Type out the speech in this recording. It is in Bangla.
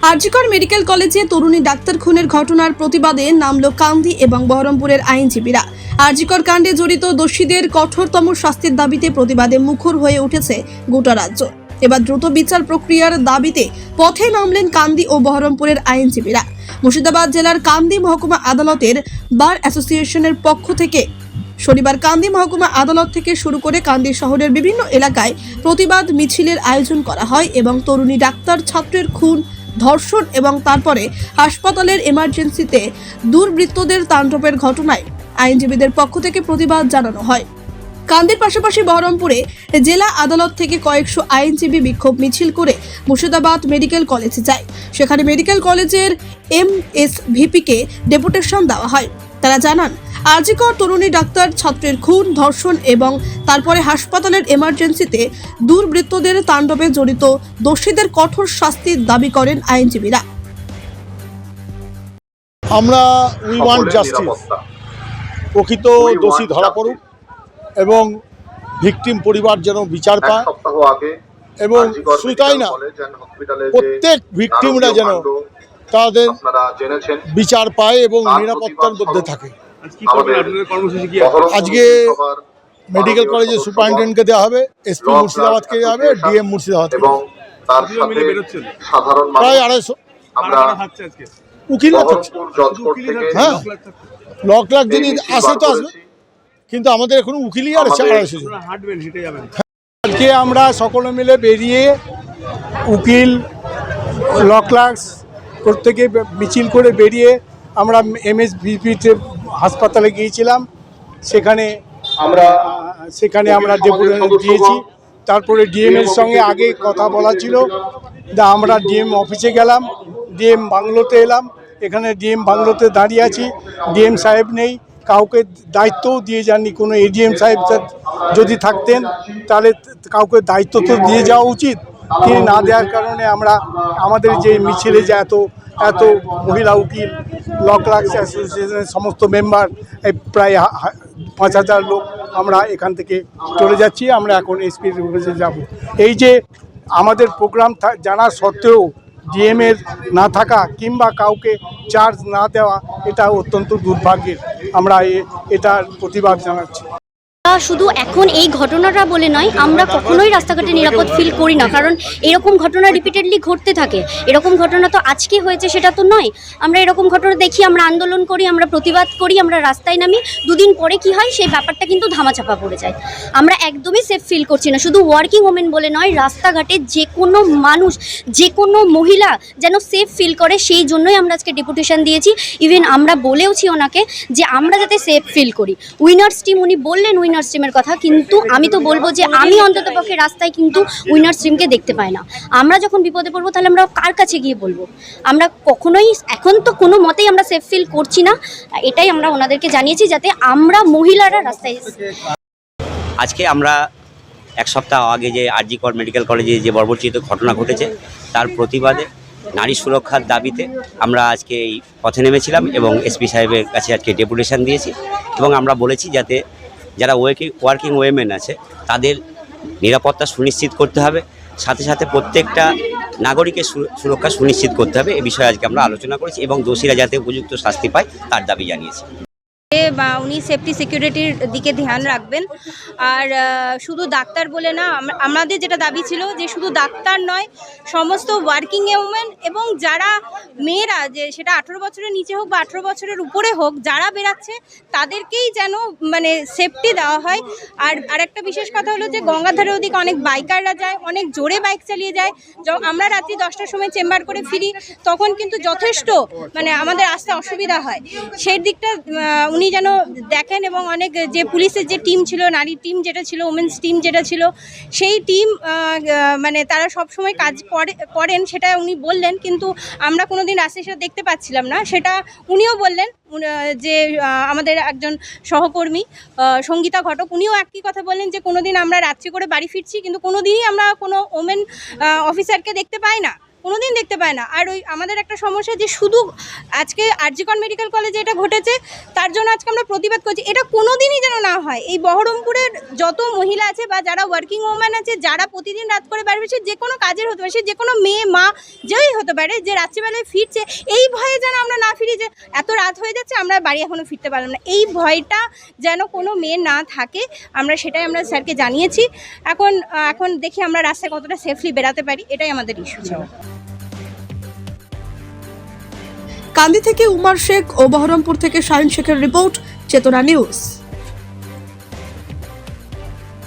আরজিকর মেডিকেল কলেজে তরুণী ডাক্তার খুনের ঘটনার প্রতিবাদে নামলো কান্দি এবং বহরমপুরের আইনজীবীরা। আরজিকর কাণ্ডে জড়িত দোষীদের কঠোরতম শাস্তির দাবিতে প্রতিবাদে মুখর হয়ে উঠেছে গোটা রাজ্য। এবার দ্রুত বিচার প্রক্রিয়ার দাবিতে পথে নামলেন কান্দি ও বহরমপুরের আইনজীবীরা। মুর্শিদাবাদ জেলার কান্দি মহকুমা আদালতের বার অ্যাসোসিয়েশনের পক্ষ থেকে শনিবার কান্দি মহকুমা আদালত থেকে শুরু করে কান্দি শহরের বিভিন্ন এলাকায় প্রতিবাদ মিছিলের আয়োজন করা হয় এবং তরুণী ডাক্তার ছাত্রের খুন, ধর্ষণ এবং তারপরে হাসপাতালের এমার্জেন্সিতে দুর্বৃত্তদের তাণ্ডবের ঘটনায় আইনজীবীদের পক্ষ থেকে প্রতিবাদ জানানো হয়। কান্দির পাশাপাশি বহরমপুরে জেলা আদালত থেকে কয়েকশো আইনজীবী বিক্ষোভ মিছিল করে মুর্শিদাবাদ মেডিকেল কলেজে যায়। সেখানে মেডিকেল কলেজের MSVP-কে ডেপুটেশন দেওয়া হয়। তারা জানান, আরজিকর তরুণী ডাক্তার ছাত্রের খুন, ধর্ষণ এবং তারপরে হাসপাতালের এমার্জেন্সিতে দুর্বৃত্তদের তাণ্ডবে জড়িত দোষীদের কঠোর শাস্তির দাবি করেন আইনজীবীরা। আমরা উই ওয়ান্ট জাস্টিস, প্রকৃত দোষী ধরা পড়ুক এবং ভিকটিম পরিবার যেন বিচার পায় এবং শুধু তাই না, প্রত্যেক ভিকটিমরা যেন তাদের বিচার পায় এবং নিরাপত্তার মধ্যে থাকে। আজকে মেডিকেল কলেজের সুপারিনটেন্ডেন্টকে দেওয়া হবে, SP মুর্শিদাবাদকে দেওয়া হবে, DM মুর্শিদাবাদকে, প্রায় 250 উকিলরা থাকছে। হ্যাঁ, লাখ যিনি আসে তো আসবে, কিন্তু আমাদের এখনো উকিলই আর 250 জন। আজকে আমরা সকলে মিলে বেরিয়ে উকিল, ল ক্লার্কস প্রত্যেকে মিছিল করে বেরিয়ে আমরা MSVP-তে হাসপাতালে গিয়েছিলাম। সেখানে আমরা ডেপুটেশন দিয়েছি। তারপরে DM-এর সঙ্গে আগে কথা বলা ছিল, আমরা DM অফিসে গেলাম, DM বাংলোতে এলাম। এখানে DM বাংলোতে দাঁড়িয়ে আছি, DM সাহেব নেই, কাউকে দায়িত্বও দিয়ে যাননি। কোনো ADM সাহেব যদি থাকতেন তাহলে কাউকে দায়িত্ব তো দিয়ে যাওয়া উচিত, তিনি না দেওয়ার কারণে আমরা আমাদের যে মিছিলে যে এত মহিলা উকিল, ল ক্লার্কস অ্যাসোসিয়েশনের সমস্ত মেম্বার, প্রায় 5000 লোক আমরা এখান থেকে চলে যাচ্ছি। আমরা এখন SP-র অফিসে যাব। এই যে আমাদের প্রোগ্রাম জানা সত্ত্বেও DM-এর না থাকা কিংবা কাউকে চার্জ না দেওয়া, এটা অত্যন্ত দুর্ভাগ্যের। আমরা এটার প্রতিবাদ জানাচ্ছি। শুধু এখন এই ঘটনাটা বলে নয়, আমরা কখনোই রাস্তাঘাটে নিরাপদ ফিল করি না, কারণ এরকম ঘটনা রিপিটেডলি ঘটতে থাকে। এরকম ঘটনা তো আজকে হয়েছে সেটা তো নয়। আমরা এরকম ঘটনা দেখি, আমরা আন্দোলন করি, আমরা প্রতিবাদ করি, আমরা রাস্তায় নামি, দুদিন পরে কি হয় সেই ব্যাপারটা কিন্তু ধামাচাপা পড়ে যায়। আমরা একদমই সেফ ফিল করছি না। শুধু ওয়ার্কিং ওমেন বলে নয়, রাস্তাঘাটে যে কোনো মানুষ, যে কোনো মহিলা যেন সেফ ফিল করে, সেই জন্যই আমরা আজকে ডেপুটেশন দিয়েছি। ইভেন আমরা বলেওছি ওনাকে যে আমরা যাতে সেফ ফিল করি। উইনার্স টিম, উনি বললেন উইনার্স টিমের কথা, কিন্তু আমি তো বলবো যে আমি অন্ততপক্ষে রাস্তায় কিন্তু উইনার্স টিমকে দেখতে পাই না। আমরা যখন বিপদে পড়বো তাহলে আমরা কার কাছে গিয়ে বলবো? আমরা কখনোই এখন তো কোনো মতেই আমরা সেফ ফিল করছি না। এটাই আমরা ওনাদেরকে জানিয়েছি, যাতে আমরা মহিলারা রাস্তায়। আজকে আমরা এক সপ্তাহ আগে যে আরজিকর মেডিকেল কলেজে যে বর্বরচিত ঘটনা ঘটেছে তার প্রতিবাদে, নারী সুরক্ষার দাবিতে আমরা আজকে এই পথে নেমেছিলাম এবং SP সাহেবের কাছে আজকে ডেপুটেশন দিয়েছি এবং আমরা বলেছি যাতে যারা ওয়ার্কিং ওয়েমেন আছে তাদের নিরাপত্তা সুনিশ্চিত করতে হবে, সাথে সাথে প্রত্যেকটা নাগরিকের সুরক্ষা সুনিশ্চিত করতে হবে। এ বিষয়ে আজকে আমরা আলোচনা করেছি এবং দোষীরা যাতে উপযুক্ত শাস্তি পায় তার দাবি জানিয়েছি। বা উনি সেফটি সিকিউরিটির দিকে ধ্যান রাখবেন। আর শুধু ডাক্তার বলে না, আমাদের যেটা দাবি ছিল যে শুধু ডাক্তার নয়, সমস্ত ওয়ার্কিং ওমেন এবং যারা মেয়েরা, যে সেটা 18 বছরের নিচে হোক বা 18 বছরের উপরে হোক, যারা বেরাচ্ছে তাদেরকেই যেন মানে সেফটি দেওয়া হয়। আর আরেকটা বিশেষ কথা হলো যে গঙ্গাধারের ওদিকে অনেক বাইকাররা যায়, অনেক জোরে বাইক চালিয়ে যায়। আমরা রাত্রি 10টার সময় চেম্বার করে ফিরি, তখন কিন্তু যথেষ্ট মানে আমাদের আসতে অসুবিধা হয়। সেই দিকটা উনি যেন দেখেন এবং অনেক যে পুলিশের যে টিম ছিল, নারী টিম যেটা ছিল, ওমেন্স টিম যেটা ছিল, সেই টিম মানে তারা সব সময় কাজ করেন সেটা উনি বললেন, কিন্তু আমরা কোনোদিন রাস্তায় সেটা দেখতে পাচ্ছিলাম না। সেটা উনিও বললেন যে আমাদের একজন সহকর্মী সঙ্গীতা ঘটক, উনিও একই কথা বললেন যে কোনোদিন আমরা রাত্রি করে বাড়ি ফিরছি কিন্তু কোনোদিনই আমরা কোনো ওমেন অফিসারকে দেখতে পাই না। কোনোদিন দেখতে পায় না। আর ওই আমাদের একটা সমস্যা যে শুধু আজকে আর.জি. কর মেডিকেল কলেজে এটা ঘটেছে তার জন্য আজকে আমরা প্রতিবাদ করছি, এটা কোনোদিনই যেন না হয়। এই বহরমপুরের যত মহিলা আছে বা যারা ওয়ার্কিং ওম্যান আছে, যারা প্রতিদিন রাত করে বাড়ি সে যে কোনো কাজের হতে পারে, সে যে কোনো মেয়ে মা যেই হতে পারে, যে রাত্রিবেলায় ফিরছে এই ভয়ে যেন আমরা না ফিরি, যে এত রাত হয়ে যাচ্ছে আমরা বাড়ি এখনও ফিরতে পারলাম না, এই ভয়টা যেন কোনো মেয়ে না থাকে, সেটাই আমরা স্যারকে জানিয়েছি। এখন দেখি আমরা রাস্তায় কতটা সেফলি বেরাতে পারি, এটাই আমাদের ইস্যু ছিল। কান্দি থেকে উমার শেখ ও বহরমপুর থেকে শাহিন শেখের রিপোর্ট, চেতনা নিউজ।